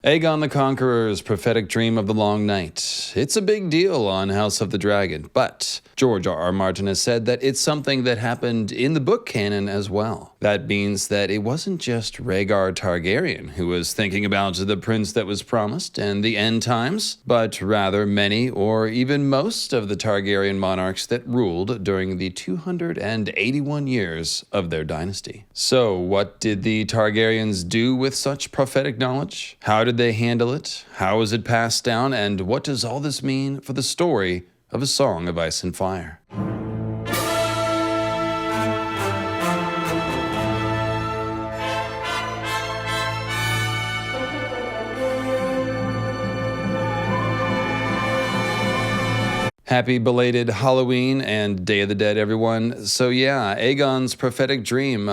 Aegon the Conqueror's prophetic dream of the long night. It's a big deal on House of the Dragon, but George R.R. Martin has said that it's something that happened in the book canon as well. That means that it wasn't just Rhaegar Targaryen who was thinking about the prince that was promised and the end times, but rather many or even most of the Targaryen monarchs that ruled during the 281 years of their dynasty. So, what did the Targaryens do with such prophetic knowledge? How did they handle it? How was it passed down? And what does all this mean for the story of A Song of Ice and Fire? Happy belated Halloween and Day of the Dead, everyone. So yeah, Aegon's prophetic dream,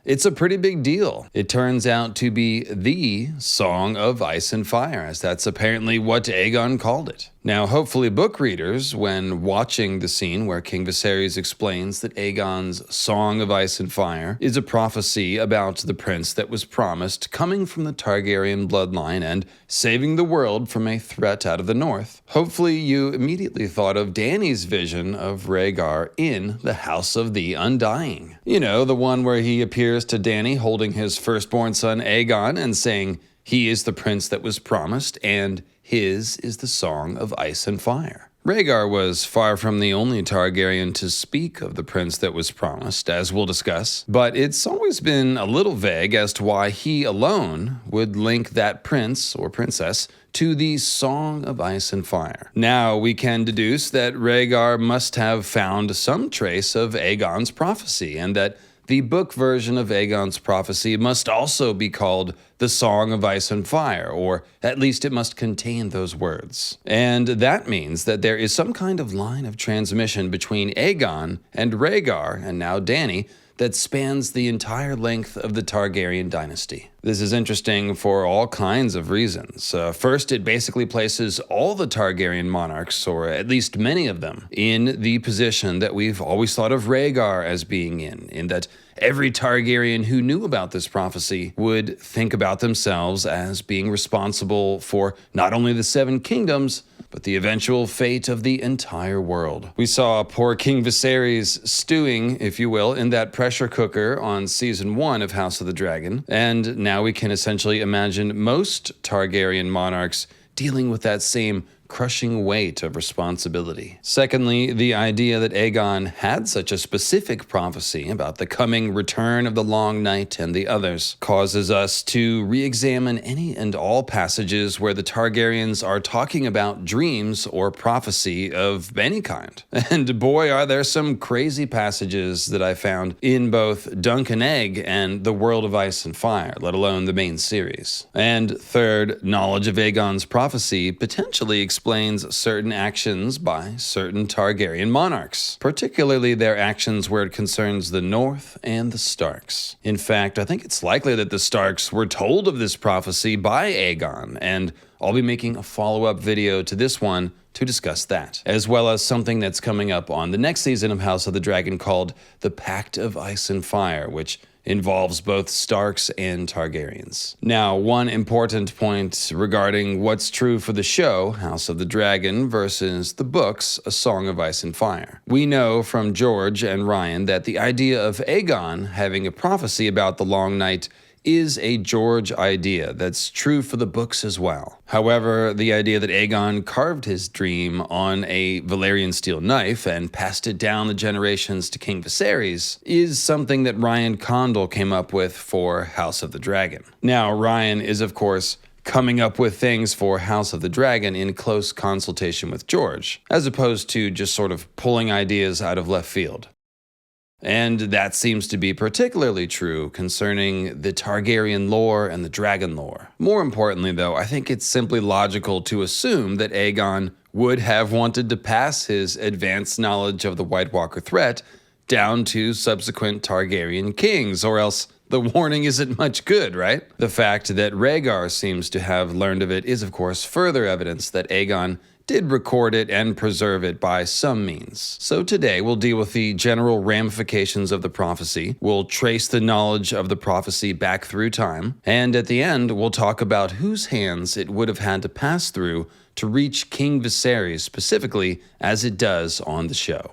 it's a pretty big deal. It turns out to be the Song of Ice and Fire, as that's apparently what Aegon called it. Now, hopefully book readers, when watching the scene where King Viserys explains that Aegon's Song of Ice and Fire is a prophecy about the prince that was promised coming from the Targaryen bloodline and saving the world from a threat out of the north, hopefully you immediately thought of Dany's vision of Rhaegar in the House of the Undying. You know, the one where he appears to Dany holding his firstborn son Aegon and saying he is the prince that was promised and his is the Song of Ice and Fire. Rhaegar was far from the only Targaryen to speak of the prince that was promised, as we'll discuss, but it's always been a little vague as to why he alone would link that prince or princess to the Song of Ice and Fire. Now we can deduce that Rhaegar must have found some trace of Aegon's prophecy, and that the book version of Aegon's prophecy must also be called The Song of Ice and Fire, or at least it must contain those words. And that means that there is some kind of line of transmission between Aegon and Rhaegar, and now Dany, that spans the entire length of the Targaryen dynasty. This is interesting for all kinds of reasons. First, it basically places all the Targaryen monarchs, or at least many of them, in the position that we've always thought of Rhaegar as being in that every Targaryen who knew about this prophecy would think about themselves as being responsible for not only the Seven Kingdoms, but the eventual fate of the entire world. We saw poor King Viserys stewing, if you will, in that pressure cooker on season 1 of House of the Dragon, and now we can essentially imagine most Targaryen monarchs dealing with that same crushing weight of responsibility. Secondly, the idea that Aegon had such a specific prophecy about the coming return of the Long Night and the others causes us to re-examine any and all passages where the Targaryens are talking about dreams or prophecy of any kind. And boy, are there some crazy passages that I found in both Dunk and Egg and The World of Ice and Fire, let alone the main series. And third, knowledge of Aegon's prophecy potentially explains certain actions by certain Targaryen monarchs, particularly their actions where it concerns the North and the Starks. In fact, I think it's likely that the Starks were told of this prophecy by Aegon, and I'll be making a follow-up video to this one to discuss that, as well as something that's coming up on the next season of House of the Dragon called The Pact of Ice and Fire, which involves both Starks and Targaryens. Now, one important point regarding what's true for the show, House of the Dragon, versus the books, A Song of Ice and Fire. We know from George and Ryan that the idea of Aegon having a prophecy about the Long Night is a George idea that's true for the books as well. However, the idea that Aegon carved his dream on a Valyrian steel knife and passed it down the generations to King Viserys is something that Ryan Condal came up with for House of the Dragon. Now, Ryan is, of course, coming up with things for House of the Dragon in close consultation with George, as opposed to just sort of pulling ideas out of left field. And that seems to be particularly true concerning the Targaryen lore and the dragon lore. More importantly, though, I think it's simply logical to assume that Aegon would have wanted to pass his advanced knowledge of the White Walker threat down to subsequent Targaryen kings, or else the warning isn't much good, right? The fact that Rhaegar seems to have learned of it is, of course, further evidence that Aegon did record it and preserve it by some means. So today we'll deal with the general ramifications of the prophecy, we'll trace the knowledge of the prophecy back through time, and at the end we'll talk about whose hands it would have had to pass through to reach King Viserys specifically, as it does on the show.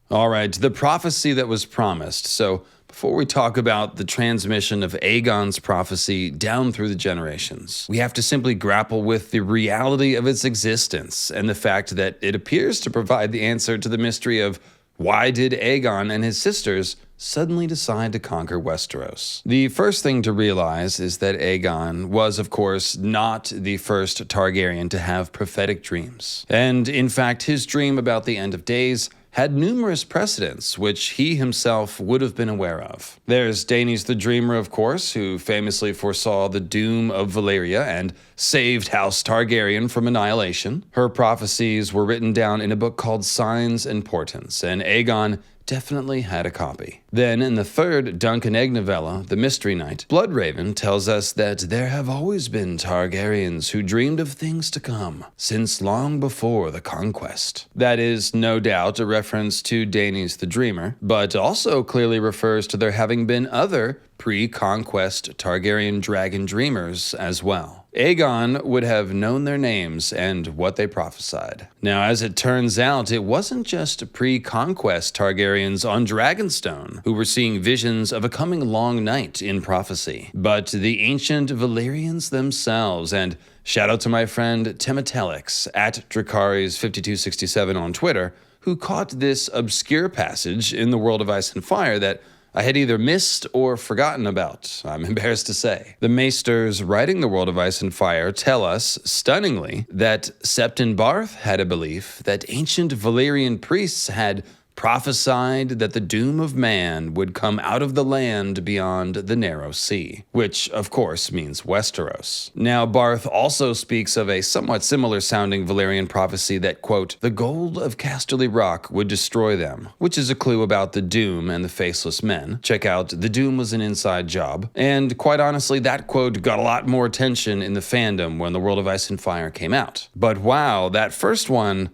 All right, the prophecy that was promised. So before we talk about the transmission of Aegon's prophecy down through the generations, we have to simply grapple with the reality of its existence and the fact that it appears to provide the answer to the mystery of why did Aegon and his sisters suddenly decide to conquer Westeros. The first thing to realize is that Aegon was, of course, not the first Targaryen to have prophetic dreams. And in fact, his dream about the end of days had numerous precedents, which he himself would have been aware of. There's Daenerys the Dreamer, of course, who famously foresaw the doom of Valyria and saved House Targaryen from annihilation. Her prophecies were written down in a book called Signs and Portents, and Aegon definitely had a copy. Then, in the third Dunk and Egg novella, The Mystery Knight, Bloodraven tells us that there have always been Targaryens who dreamed of things to come, since long before the conquest. That is, no doubt, a reference to Daenerys the Dreamer, but also clearly refers to there having been other pre-conquest Targaryen dragon dreamers as well. Aegon would have known their names and what they prophesied. Now, as it turns out, it wasn't just pre-conquest Targaryens on Dragonstone who were seeing visions of a coming long night in prophecy, but the ancient Valyrians themselves. And shout out to my friend Timatelix at Dracaris5267 on Twitter, who caught this obscure passage in the World of Ice and Fire that I had either missed or forgotten about, I'm embarrassed to say. The maesters writing the World of Ice and Fire tell us, stunningly, that Septon Barth had a belief that ancient Valyrian priests had prophesied that the doom of man would come out of the land beyond the narrow sea, which of course means Westeros. Now, Barth also speaks of a somewhat similar sounding Valyrian prophecy that, quote, the gold of Casterly Rock would destroy them, which is a clue about the Doom and the Faceless Men. Check out The Doom Was an Inside Job. And quite honestly, that quote got a lot more attention in the fandom when the World of Ice and Fire came out. But wow, that first one,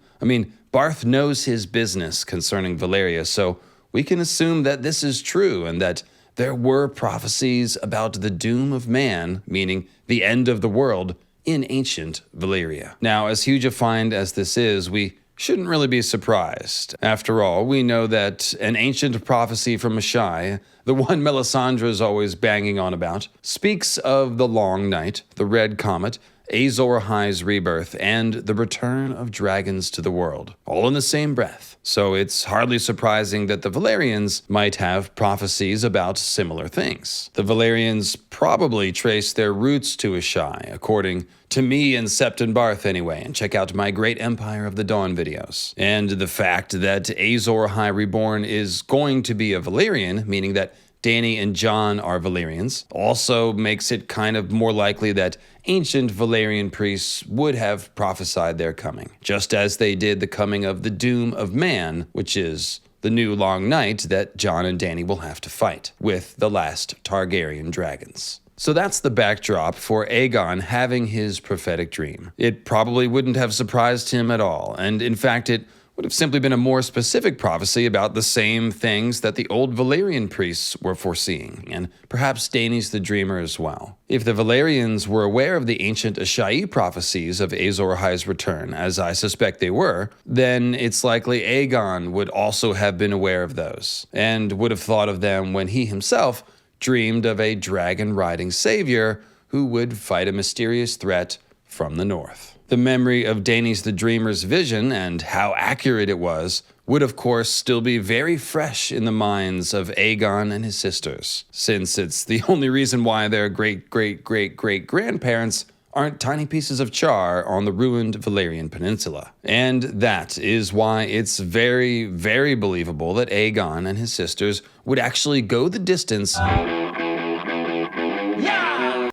Barth knows his business concerning Valyria, so we can assume that this is true and that there were prophecies about the doom of man, meaning the end of the world, in ancient Valyria. Now, as huge a find as this is, we shouldn't really be surprised. After all, we know that an ancient prophecy from Ashai, the one Melisandre's always banging on about, speaks of the long night, the red comet, Azor Ahai's rebirth, and the return of dragons to the world, all in the same breath. So it's hardly surprising that the Valyrians might have prophecies about similar things. The Valyrians probably trace their roots to Ashai, according to me and Septon Barth anyway, and check out my Great Empire of the Dawn videos. And the fact that Azor Ahai Reborn is going to be a Valyrian, meaning that Dany and Jon are Valyrians, also makes it kind of more likely that ancient Valyrian priests would have prophesied their coming, just as they did the coming of the doom of man, which is the new long night that Jon and Dany will have to fight with the last Targaryen dragons. So that's the backdrop for Aegon having his prophetic dream. It probably wouldn't have surprised him at all, and in fact it would have simply been a more specific prophecy about the same things that the old Valyrian priests were foreseeing, and perhaps Daenerys the Dreamer as well. If the Valyrians were aware of the ancient Ashai prophecies of Azor Ahai's return, as I suspect they were, then it's likely Aegon would also have been aware of those, and would have thought of them when he himself dreamed of a dragon-riding savior who would fight a mysterious threat from the north. The memory of Daenerys the Dreamer's vision and how accurate it was would of course still be very fresh in the minds of Aegon and his sisters, since it's the only reason why their great-great-great-great-grandparents aren't tiny pieces of char on the ruined Valyrian Peninsula. And that is why it's very, very believable that Aegon and his sisters would actually go the distance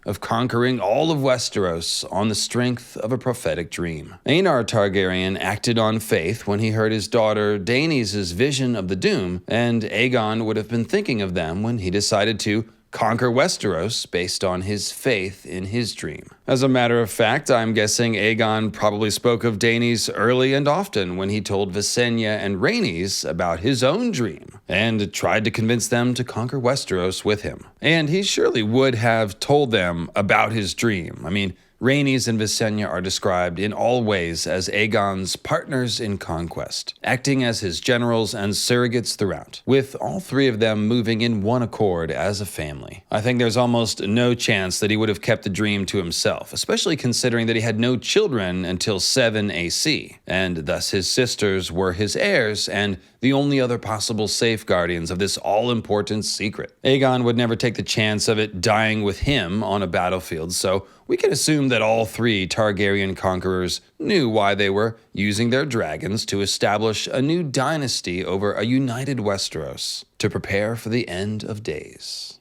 of conquering all of Westeros on the strength of a prophetic dream. Aenar Targaryen acted on faith when he heard his daughter Dany's vision of the Doom, and Aegon would have been thinking of them when he decided to conquer Westeros based on his faith in his dream. As a matter of fact, I'm guessing Aegon probably spoke of Dany's early and often when he told Visenya and Rhaenys about his own dream and tried to convince them to conquer Westeros with him. And he surely would have told them about his dream. I mean, Rhaenys and Visenya are described in all ways as Aegon's partners in conquest, acting as his generals and surrogates throughout, with all three of them moving in one accord as a family. I think there's almost no chance that he would have kept the dream to himself, especially considering that he had no children until 7 AC, and thus his sisters were his heirs and the only other possible safeguardians of this all-important secret. Aegon would never take the chance of it dying with him on a battlefield, so we can assume that all three Targaryen conquerors knew why they were using their dragons to establish a new dynasty over a united Westeros to prepare for the end of days.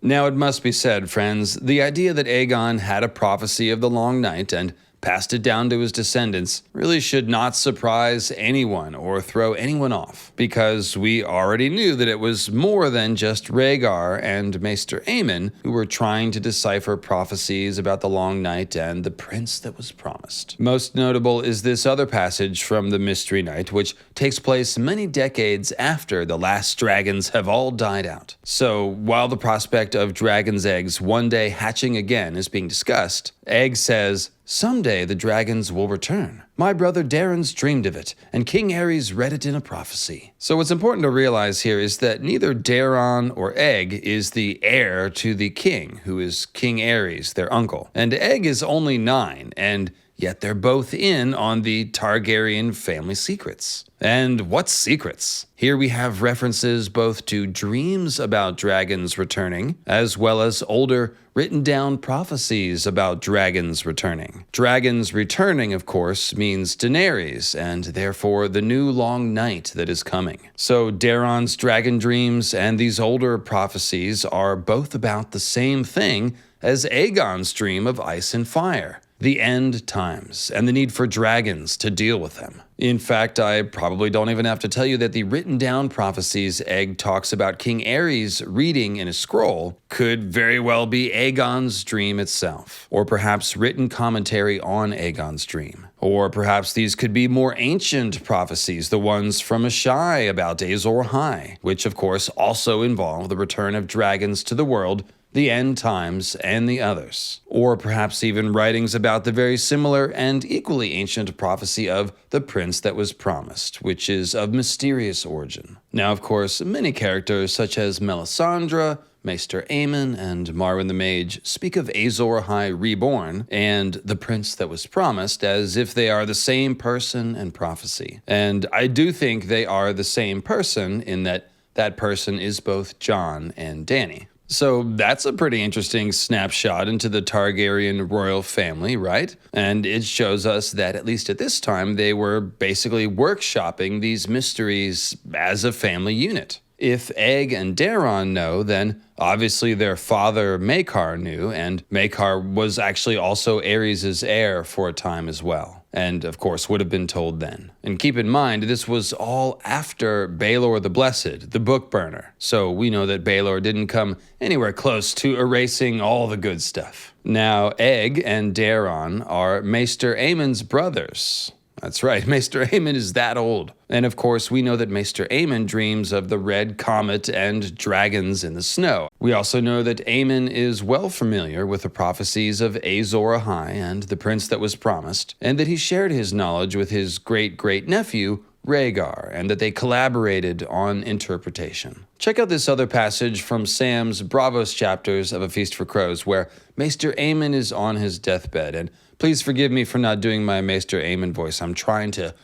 Now, it must be said, friends, the idea that Aegon had a prophecy of the Long Night and passed it down to his descendants really should not surprise anyone or throw anyone off, because we already knew that it was more than just Rhaegar and Maester Aemon who were trying to decipher prophecies about the Long Night and the prince that was promised. Most notable is this other passage from the Mystery Night, which takes place many decades after the last dragons have all died out. So, while the prospect of dragon's eggs one day hatching again is being discussed, Egg says, "Someday the dragons will return. My brother Darren's dreamed of it, and King Aerys read it in a prophecy." So what's important to realize here is that neither Daeron or Egg is the heir to the king, who is King Aerys, their uncle. And Egg is only 9, and yet they're both in on the Targaryen family secrets. And what secrets? Here we have references both to dreams about dragons returning, as well as older written down prophecies about dragons returning. Dragons returning, of course, means Daenerys, and therefore the new long night that is coming. So Daeron's dragon dreams and these older prophecies are both about the same thing as Aegon's dream of ice and fire: the end times, and the need for dragons to deal with them. In fact, I probably don't even have to tell you that the written down prophecies Egg talks about King Aerys reading in a scroll could very well be Aegon's dream itself, or perhaps written commentary on Aegon's dream. Or perhaps these could be more ancient prophecies, the ones from Ahai about Azor Ahai, which of course also involve the return of dragons to the world, the end times, and the others. Or perhaps even writings about the very similar and equally ancient prophecy of the prince that was promised, which is of mysterious origin. Now, of course, many characters such as Melisandre, Maester Aemon, and Marwyn the Mage speak of Azor Ahai Reborn and the prince that was promised as if they are the same person and prophecy. And I do think they are the same person in that that person is both Jon and Dany. So that's a pretty interesting snapshot into the Targaryen royal family, right? And it shows us that, at least at this time, they were basically workshopping these mysteries as a family unit. If Egg and Daeron know, then obviously their father Maekar knew, and Maekar was actually also Aerys' heir for a time as well, and of course would have been told then. And keep in mind, this was all after Baelor the Blessed, the book burner, so we know that Baelor didn't come anywhere close to erasing all the good stuff. Now, Egg and Daeron are Maester Aemon's brothers. That's right, Maester Aemon is that old. And of course, we know that Maester Aemon dreams of the red comet and dragons in the snow. We also know that Aemon is well familiar with the prophecies of Azor Ahai and the prince that was promised, and that he shared his knowledge with his great-great-nephew, Rhaegar, and that they collaborated on interpretation. Check out this other passage from Sam's Bravos chapters of A Feast for Crows, where Maester Aemon is on his deathbed, and please forgive me for not doing my Maester Aemon voice. I'm trying to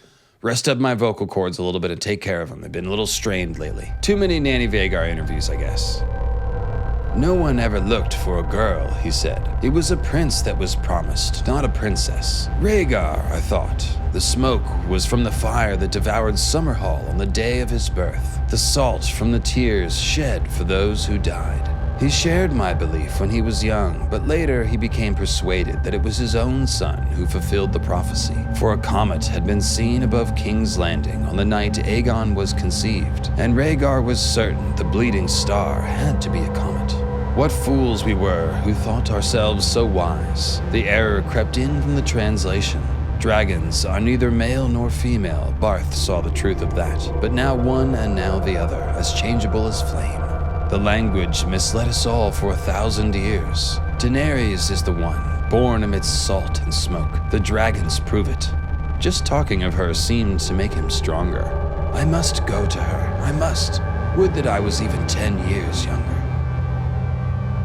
rest up my vocal cords a little bit and take care of them. They've been a little strained lately. Too many Nanny Vhagar interviews, I guess. "No one ever looked for a girl," he said. "It was a prince that was promised, not a princess. Rhaegar, I thought. The smoke was from the fire that devoured Summerhall on the day of his birth. The salt from the tears shed for those who died. He shared my belief when he was young, but later he became persuaded that it was his own son who fulfilled the prophecy, for a comet had been seen above King's Landing on the night Aegon was conceived, and Rhaegar was certain the bleeding star had to be a comet. What fools we were who thought ourselves so wise. The error crept in from the translation. Dragons are neither male nor female. Barth saw the truth of that, but now one and now the other, as changeable as flame. The language misled us all for 1,000 years. Daenerys is the one, born amidst salt and smoke. The dragons prove it. Just talking of her seemed to make him stronger. I must go to her. I must. Would that I was even 10 years younger.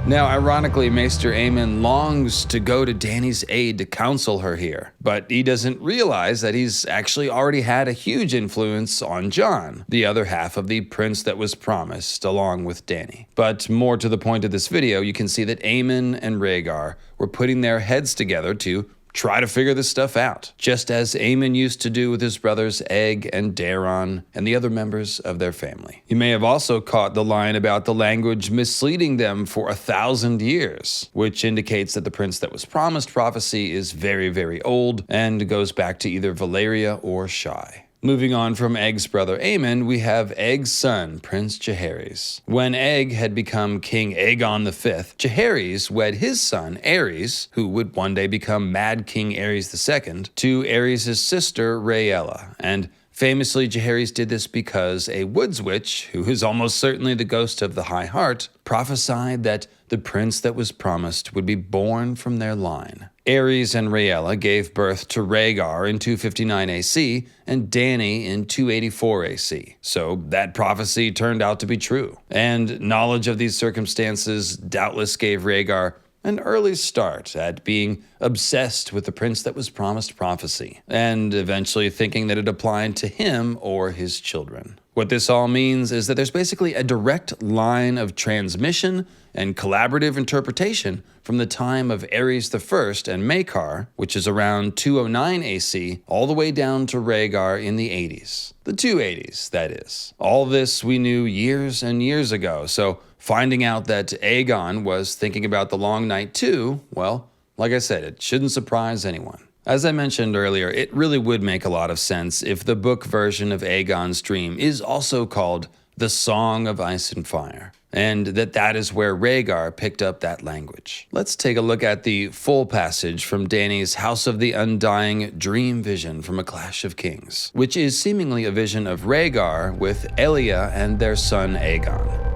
Now, ironically, Maester Aemon longs to go to Dany's aid to counsel her here, but he doesn't realize that he's actually already had a huge influence on Jon, the other half of the prince that was promised, along with Dany. But more to the point of this video, you can see that Aemon and Rhaegar were putting their heads together to try to figure this stuff out, just as Aemon used to do with his brothers Egg and Daeron and the other members of their family. You may have also caught the line about the language misleading them for 1,000 years, which indicates that the prince that was promised prophecy is very, very old and goes back to either Valyria or Shy. Moving on from Egg's brother Aemon, we have Egg's son, Prince Jaehaerys. When Egg had become King Aegon V, Jaehaerys wed his son, Aerys, who would one day become Mad King Aerys II, to Aerys' sister, Rhaella, and famously, Jaehaerys did this because a woods witch, who is almost certainly the ghost of the High Heart, prophesied that the prince that was promised would be born from their line. Aerys and Rhaella gave birth to Rhaegar in 259 AC and Dany in 284 AC. So that prophecy turned out to be true. And knowledge of these circumstances doubtless gave Rhaegar an early start at being obsessed with the prince that was promised prophecy, and eventually thinking that it applied to him or his children. What this all means is that there's basically a direct line of transmission and collaborative interpretation from the time of Aerys I and Maekar, which is around 209 AC, all the way down to Rhaegar in the 80s. The 280s, that is. All this we knew years and years ago, so finding out that Aegon was thinking about the Long Night too, well, like I said, it shouldn't surprise anyone. As I mentioned earlier, it really would make a lot of sense if the book version of Aegon's dream is also called The Song of Ice and Fire, and that is where Rhaegar picked up that language. Let's take a look at the full passage from Dany's House of the Undying dream vision from A Clash of Kings, which is seemingly a vision of Rhaegar with Elia and their son Aegon.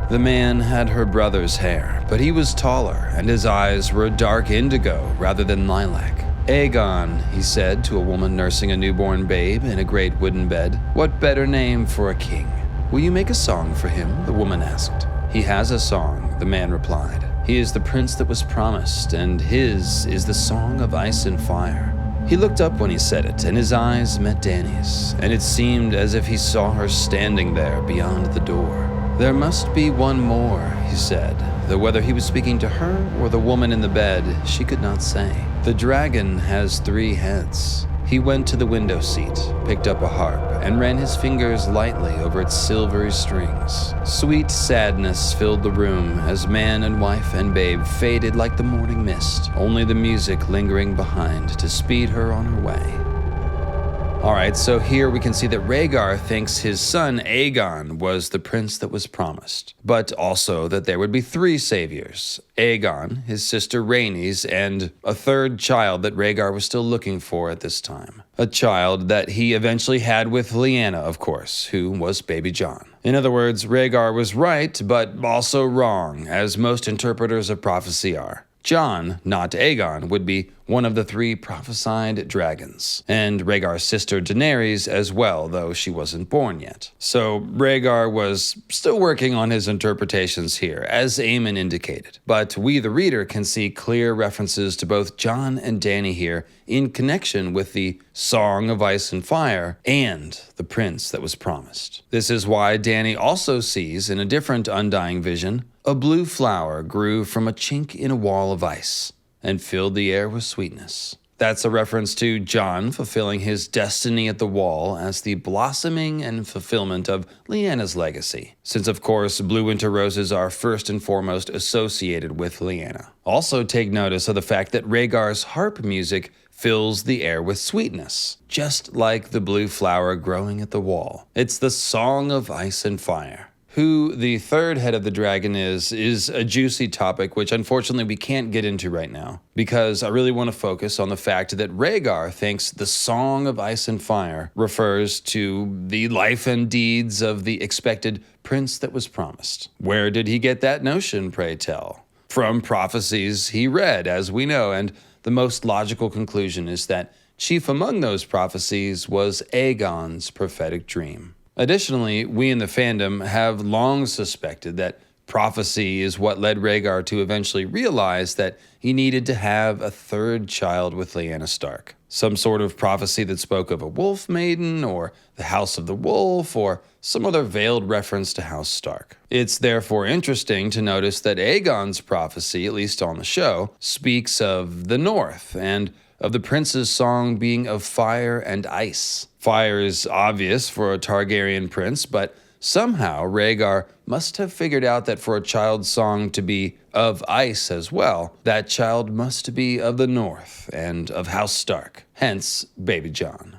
The man had her brother's hair, but he was taller, and his eyes were a dark indigo rather than lilac. Aegon, he said to a woman nursing a newborn babe in a great wooden bed, what better name for a king? Will you make a song for him? The woman asked. He has a song, the man replied. He is the prince that was promised, and his is the song of ice and fire. He looked up when he said it, and his eyes met Dany's, and it seemed as if he saw her standing there beyond the door. There must be one more, he said, though whether he was speaking to her or the woman in the bed, she could not say. The dragon has 3 heads. He went to the window seat, picked up a harp, and ran his fingers lightly over its silvery strings. Sweet sadness filled the room as man and wife and babe faded like the morning mist, only the music lingering behind to speed her on her way. Alright, so here we can see that Rhaegar thinks his son Aegon was the prince that was promised, but also that there would be 3 saviors, Aegon, his sister Rhaenys, and a 3rd child that Rhaegar was still looking for at this time. A child that he eventually had with Lyanna, of course, who was baby Jon. In other words, Rhaegar was right, but also wrong, as most interpreters of prophecy are. Jon, not Aegon, would be one of the 3 prophesied dragons, and Rhaegar's sister Daenerys as well, though she wasn't born yet. So Rhaegar was still working on his interpretations here, as Aemon indicated, but we the reader can see clear references to both Jon and Dany here in connection with the Song of Ice and Fire and the prince that was promised. This is why Dany also sees, in a different undying vision, a blue flower grew from a chink in a wall of ice and filled the air with sweetness. That's a reference to Jon fulfilling his destiny at the Wall as the blossoming and fulfillment of Lyanna's legacy, since of course blue winter roses are first and foremost associated with Lyanna. Also take notice of the fact that Rhaegar's harp music fills the air with sweetness, just like the blue flower growing at the Wall. It's the Song of Ice and Fire. Who the third head of the dragon is a juicy topic which unfortunately we can't get into right now, because I really want to focus on the fact that Rhaegar thinks the Song of Ice and Fire refers to the life and deeds of the expected prince that was promised. Where did he get that notion, pray tell? From prophecies he read, as we know, and the most logical conclusion is that chief among those prophecies was Aegon's prophetic dream. Additionally, we in the fandom have long suspected that prophecy is what led Rhaegar to eventually realize that he needed to have a third child with Lyanna Stark. Some sort of prophecy that spoke of a wolf maiden, or the House of the Wolf, or some other veiled reference to House Stark. It's therefore interesting to notice that Aegon's prophecy, at least on the show, speaks of the North and of the prince's song being of fire and ice. Fire is obvious for a Targaryen prince, but somehow Rhaegar must have figured out that for a child's song to be of ice as well, that child must be of the North and of House Stark, hence Baby Jon.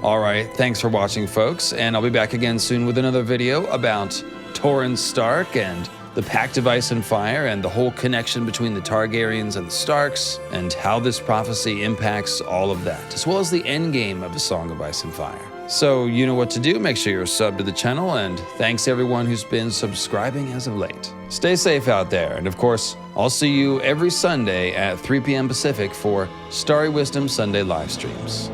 Alright, thanks for watching folks, and I'll be back again soon with another video about Torrhen Stark and the Pact of Ice and Fire and the whole connection between the Targaryens and the Starks, and how this prophecy impacts all of that, as well as the endgame of the Song of Ice and Fire. So you know what to do, make sure you're subbed to the channel, and thanks everyone who's been subscribing as of late. Stay safe out there, and of course, I'll see you every Sunday at 3 p.m. Pacific for Starry Wisdom Sunday live streams.